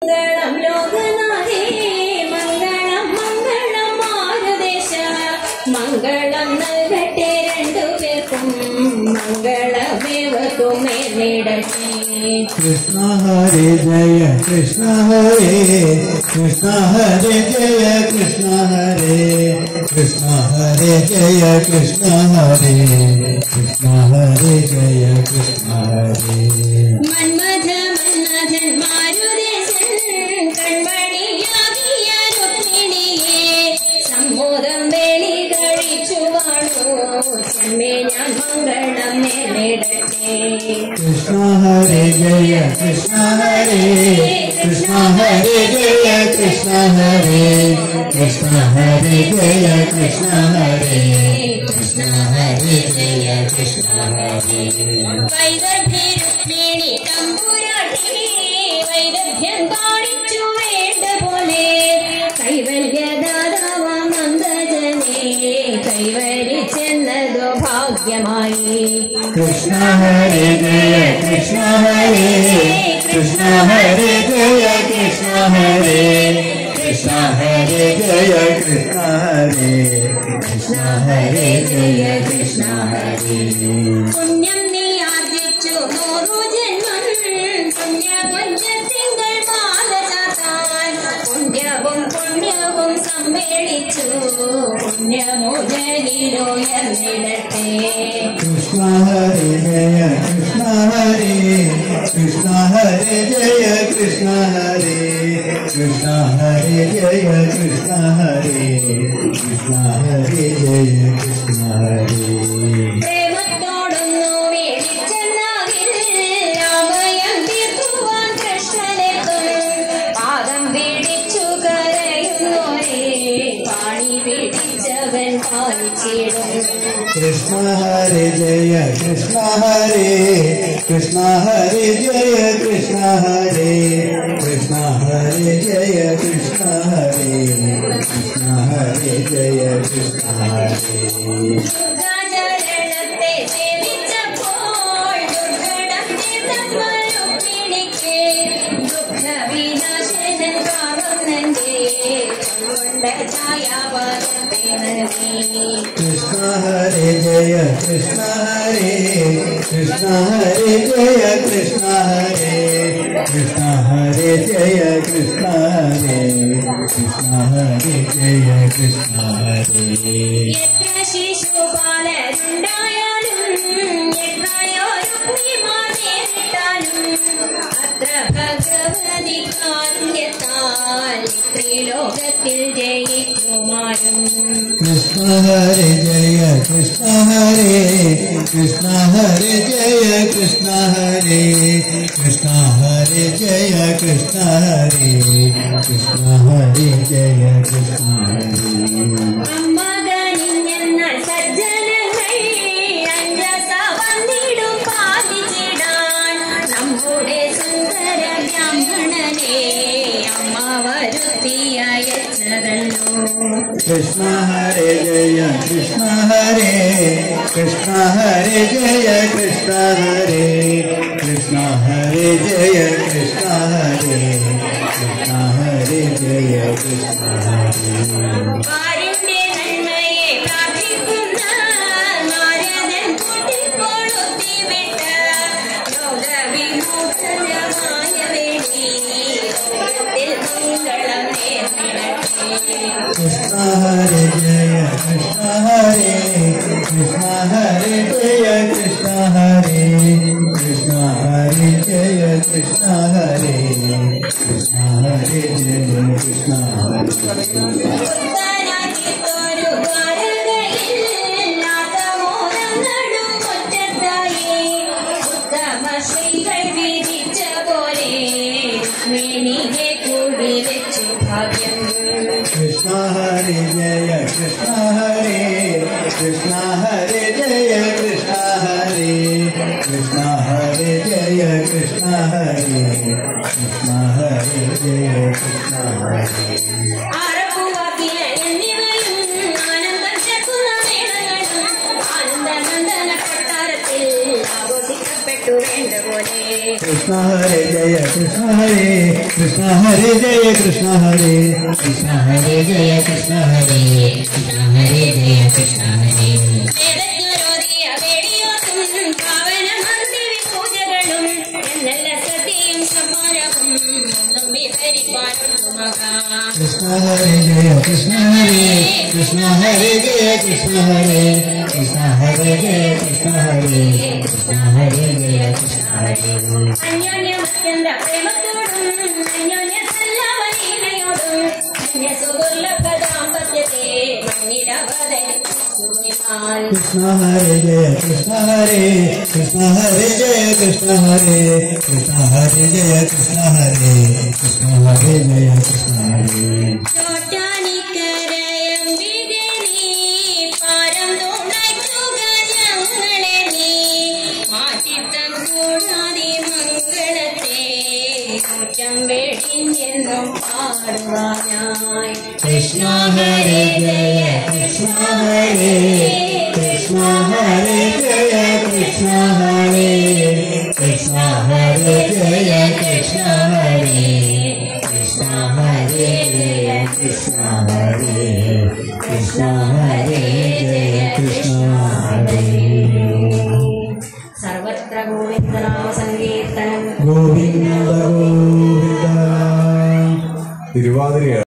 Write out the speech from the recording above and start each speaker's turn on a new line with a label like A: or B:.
A: മംഗളം ലോകനാഥേ മംഗളം മംഗളം മാരുദേശ മംഗളം നൽകട്ടെ രണ്ടുപേർക്കും മംഗളമേവർക്കും നേരിടട്ടെ.
B: കൃഷ്ണ ഹരേ ജയ കൃഷ്ണ ഹരേ കൃഷ്ണ ഹരേ ജയ കൃഷ്ണ ഹരേ കൃഷ്ണ ഹരേ ജയ കൃഷ്ണ ഹരേ കൃഷ്ണ ഹരേ ജയ കൃഷ്ണ ഹരേ.
A: മന്മഥ മന്മഥൻ മാരുദേശൻ കൺമണിയാകിയ രുക്മിണിയെ സമ്മോദം വേളി കഴിച്ചു വാഴോ ചെമ്മേ ഞാൻ മംഗളം നേരിടട്ടെ.
B: കൃഷ്ണ ഹരേ ജയ കൃഷ്ണ ഹരേ കൃഷ്ണ ഹരേ ജയ കൃഷ്ണ ഹരേ കൃഷ്ണ ഹരേ ജയ കൃഷ്ണ ഹരേ കൃഷ്ണ ഹരേ ജയ കൃഷ്ണ ഹരേ.
A: വൈദർഭ്യ രുക്മിണി തമ്പുരാട്ടി വൈദർഭ്യം കാണിച്ചു വേണ്ട പോലെ കൈവല്യദാതാവ മന്ദജനെ കൈവരിച്ചെന്നതോ ഭാഗ്യമായി.
B: കൃഷ്ണ ഹരേ ജയ കൃഷ്ണ ഹരേ കൃഷ്ണ ഹരേ ജയ കൃഷ്ണ ഹരേ കൃഷ്ണ ഹരേ ജയ കൃഷ്ണ ഹരേ കൃഷ്ണ ഹരേ ജയ കൃഷ്ണ ഹരേ.
A: പുണ്യം നീ ആർജിച്ചു 100 ജന്മം പുണ്യപഞ്ചത്തിങ്കൾ മാല ചാർത്താൻ പുണ്യവും പുണ്യവും സമ്മേളിച്ചു പുണ്യമോചനിലുയർന്നിടട്ടെ.
B: കൃഷ്ണ ഹരേ ജയ കൃഷ്ണ ഹരേ കൃഷ്ണ ഹരേ ജയ കൃഷ്ണ ഹരേ കൃഷ്ണ ഹരേ ജയ കൃഷ്ണ ഹരേ കൃഷ്ണ ഹരേ ജയ കൃഷ്ണ ഹരേ.
A: പ്രേമത്തോടൊന്നു വേടിച്ചെന്നാകിൽ അഭയം തീർക്കുവാൻ കൃഷ്ണനെത്തും പാദം പിടിച്ചു കരയുന്നോരേ പാണി പിടിച്ചവൻ പാലിച്ചിടും.
B: കൃഷ്ണ ഹരേ ജയ കൃഷ്ണ ഹരേ കൃഷ്ണ ഹരേ ജയ കൃഷ്ണ ഹരേ കൃഷ്ണ ഹരേ ജയ കൃഷ്ണ ഹരേ കൃഷ്ണ ഹരേ ജയ കൃഷ്ണ ഹരേ.
A: ദുർഗാചരണത്തെ സേവിച്ചപ്പോൾ ദുർഘടം തീർന്ന രുക്മിണിക്ക് ദുഃഖവിനാശനൻ കാണുന്നേ കൊണ്ട് ഛായാവാദത്തെ നൽകി.
B: കൃഷ്ണ ഹരേ ജയ കൃഷ്ണ ഹരേ കൃഷ്ണ ഹരേ ജയ കൃഷ്ണ ഹരേ കൃഷ്ണ ഹരേ ജയ കൃഷ്ണ ഹരേ കൃഷ്ണ ഹരേ ജയ കൃഷ്ണ ഹരേ.
A: എത്ര ശിശുപാലരുണ്ടായാലും എത്രയോ രുക്മിമാർ നേരിട്ടാലും അത്ര ഭഗവതി കാരുണ്യത്താൽ ത്രിലോകത്തിൽ ജയിക്കുമാരും.
B: കൃഷ്ണ ഹരേ ജയ കൃഷ്ണ ഹരേ കൃഷ്ണ ഹരേ ജയ കൃഷ്ണ ഹരേ കൃഷ്ണ ഹരേ ജയ കൃഷ്ണ ഹരേ കൃഷ്ണ ഹരേ ജയ കൃഷ്ണ ഹരേ.
A: അമ്മകനിഞ്ഞെന്നാൽ സജ്ജനങ്ങൾ അഞ്ജസ വന്നിടും പാലിച്ചിടാൻ നമ്മുടെ സുന്ദര ബ്രാഹ്മണനെ അമ്മ വരുത്തി അയച്ചതല്ലോ.
B: കൃഷ്ണ ഹരേ ജയ കൃഷ്ണ ഹരേ കൃഷ്ണ ഹരേ ജയ കൃഷ്ണ ഹരേ കൃഷ്ണ ഹരേ ജയ കൃഷ്ണ ഹരേ കൃഷ്ണ ഹരേ ജയ കൃഷ്ണ ഹരേ.
A: പാരിന്റെ നന്മയെ പ്രാർത്ഥിക്കുന്ന നാരദൻ കൂട്ടിക്കൊളുത്തിവിട്ട ലോകവിമോചനമായ വേണ്ടി ലോകത്തിൽ മംഗളം നേരിടട്ടെ.
B: കൃഷ്ണ ഹരേ ജയ കൃഷ്ണ ഹരേ കൃഷ്ണ ഹരേ ജയ കൃഷ്ണ ഹരേ കൃഷ്ണ ഹരേ ജയ കൃഷ്ണ ഹരേ കൃഷ്ണ ഹരേ ജയ കൃഷ്ണ ഹരേ.
A: ഉത്തരാജിത്തൊരു ദ്വാരകയിൽ നാദമോദങ്ങളും മുറ്റത്തായി ഉത്തമ ശ്രീകൾ വിധിച്ച പോലെ രുക്മിണിയെ കൂടി വെച്ചു ഭാഗ്യം.
B: കൃഷ്ണ ഹരേ ജയ കൃഷ്ണ ഹരേ കൃഷ്ണ ഹരേ ജയ കൃഷ്ണ ഹരേ കൃഷ്ണ ഹരേ ജയ കൃഷ്ണ ഹരേ കൃഷ്ണ ഹരേ ജയ കൃഷ്ണ ഹരേ.
A: ആരപ്പുവാക്കിയ എന്നിവയും ആനന്ദം ചേർക്കുന്ന മേളങ്ങളും ആനന്ദനന്ദന കൊട്ടാരത്തിൽ ആഘോഷിക്കപ്പെട്ടു വേണ്ട പോലെ.
B: कृष्ण हरे जय कृष्ण हरे कृष्ण हरे जय कृष्ण हरे कृष्ण हरे जय कृष्ण हरे कृष्ण हरे जय कृष्ण हरे
A: വേദജ്ഞരോധിയ വേടിയോത്തും പാവന മന്ദിര പൂജകളും എന്നല്ല സത്യം സമ്മാനവും ഒന്നും വിവരിപ്പാനുള്ളു മകാ
B: कृष्ण हरे जय कृष्ण हरे कृष्ण हरे जय कृष्ण हरे कृष्ण हरे जय कृष्ण हरे कृष्ण हरे जय कृष्ण हरे
A: അന്യോന്യമത്യന്ത പ്രേമത്തോടും അന്യോന്യ സല്ലാപലീലയോടും അന്യസുദുർലഭ ദാമ്പത്യത്തെ മണ്ണിടവതരിച്ചുവിനാൽ
B: कृष्ण हरे जय कृष्ण हरे कृष्ण हरे जय कृष्ण हरे कृष्ण हरे जय कृष्ण हरे कृष्ण हरे जय कृष्ण हरे
A: ചോറ്റാനിക്കരയംബികെ നീ പാരം തുണയ്ക്കുക ഞങ്ങളെ നീ മാറ്റിത്തൂടാതെ മംഗളത്തെ കുറ്റം വെടിഞ്ഞെന്നും പാടുവാനായി
B: कृष्ण हरे जय कृष्ण हरे कृष्ण हरे जय कृष्ण हरे कृष्ण हरे जय कृष्ण हरे कृष्ण हरे जय कृष्ण हरे कृष्ण हरे जय कृष्ण हरे
A: സർവത്ര ഗോവിന്ദനാമ സങ്കീർത്തനം
B: गोविंद गोविंद
C: തിരുവാതിര